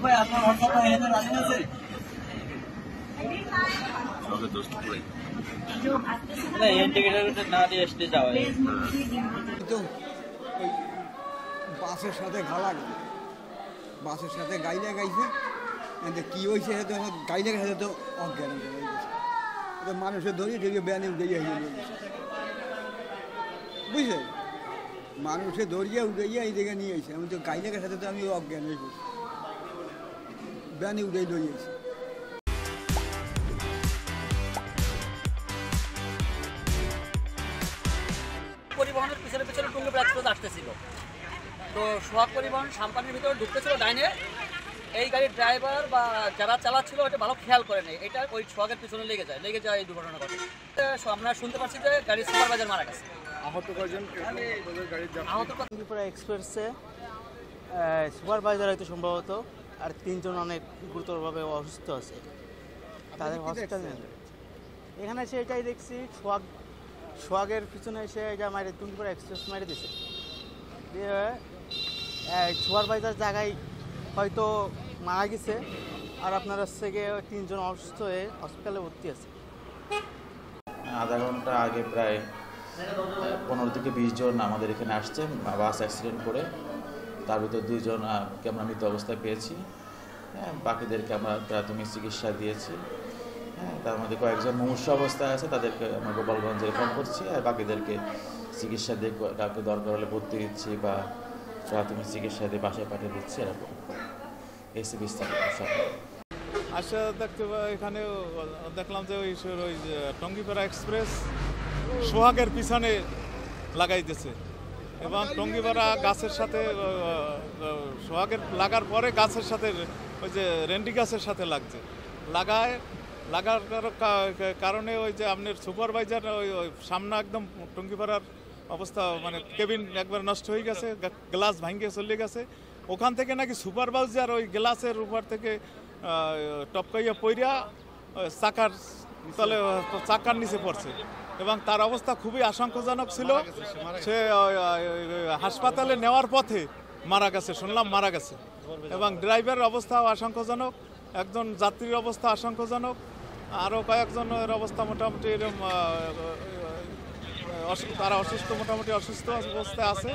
ভাই আপনার হোয়াটসঅ্যাপে এনে রাখেন আছে না ইন্ডিকেটর না দিয়ে আসতে যাওয়া তো ওই বাসের সাথে গালা বাসের সাথে গাইলে গাইছে কি হয়েছে গাইলে গেছে তো অজ্ঞান তো মানুষের ধরিয়ে ঠিক ব্যানে উঠে বুঝলে মানুষে ধরিয়ে উঠাইয়া এই জায়গায় নিয়ে এসে আমি তো গাইলের সাথে তো আমি অজ্ঞান হয়ে গেছি ব্যানে উঠেই ধরিয়েছি পরিবহনের পিছনে পিছনে টুঙ্গিপাড়া এক্সপ্রেস আসতেছিল, তো সোহাগ পরিবহন সাম্পানির ভিতরে ঢুকতেছিল ডাইনে। এই গাড়ির ড্রাইভার বা যারা চালাচ্ছিল ওটা ভালো খেয়াল করে নেই, এটা ওই সোহাগের পিছনে লেগে যায় এই দুর্ঘটনা ঘটে। আমরা শুনতে পাচ্ছি যে গাড়ির সুপারভাইজার মারা গেছে। আহত কয়জন? টুঙ্গিপাড়া এক্সপ্রেসে সুপারভাইজার হয়তো সম্ভবত, আর 3 জন অনেক গুরুতরভাবে অসুস্থ আছে, তাদের হসপিটালে। এখানে এসে এটাই দেখছি সোহাগের পিছনে এসে এটা মারে টুঙ্গিপাড়া এক্সপ্রেস মেরে দিছে দিয়ে সুপারভাইজার জায়গায় হয়তো মারা গেছে, আর আপনার হচ্ছে গিয়ে 3 জন অসুস্থ হয়ে হসপিটালে ভর্তি আছে। আধা ঘন্টা আগে প্রায় 15 থেকে 20 জন আমাদের এখানে আসছে বাস অ্যাক্সিডেন্ট করে। তার ভিতর 2 জনকে আমরা মৃত অবস্থায় পেয়েছি। বাকিদেরকে আমরা প্রাথমিক চিকিৎসা দিয়েছি। তার মধ্যে কয়েকজন মুমূর্ষু অবস্থায় আছে, তাদেরকে আমরা গোপালগঞ্জে রেফার করছি, আর বাকিদেরকে চিকিৎসা দিয়ে কাউকে দরকার হলে ভর্তি দিচ্ছি বা প্রাথমিক চিকিৎসা দিয়ে বাসায় পাঠিয়ে দিচ্ছি। এরকম এসে বিস্তারিত আচ্ছা, এখানে দেখলাম যে ওই টঙ্গিপাড়া এক্সপ্রেস সোহাগের পিছনে লাগাইতেছে এবং টঙ্গিপাড়া গাছের সাথে সোহাগের লাগার পরে গাছের সাথে ওই যে রেন্ডি গাছের সাথে লাগার কারণে ওই যে আপনার সুপারভাইজার ওই সামনে একদম টঙ্গিপাড়ার অবস্থা মানে কেবিন একবার নষ্ট হয়ে গেছে, গ্লাস ভাঙে চলে গেছে। ওখান থেকে নাকি সুপারভাইজার ওই গ্লাসের উপর থেকে টপকাইয়া পইরা চাকার নিচে পড়ছে এবং তার অবস্থা খুবই আশঙ্কাজনক ছিল। সে হাসপাতালে নেওয়ার পথে মারা গেছে, শুনলাম মারা গেছে। এবং ড্রাইভারের অবস্থাও আশঙ্কাজনক, একজন যাত্রীর অবস্থা আশঙ্কাজনক, আরও কয়েকজনের অবস্থা মোটামুটি তারা মোটামুটি অসুস্থ অবস্থায় আছে।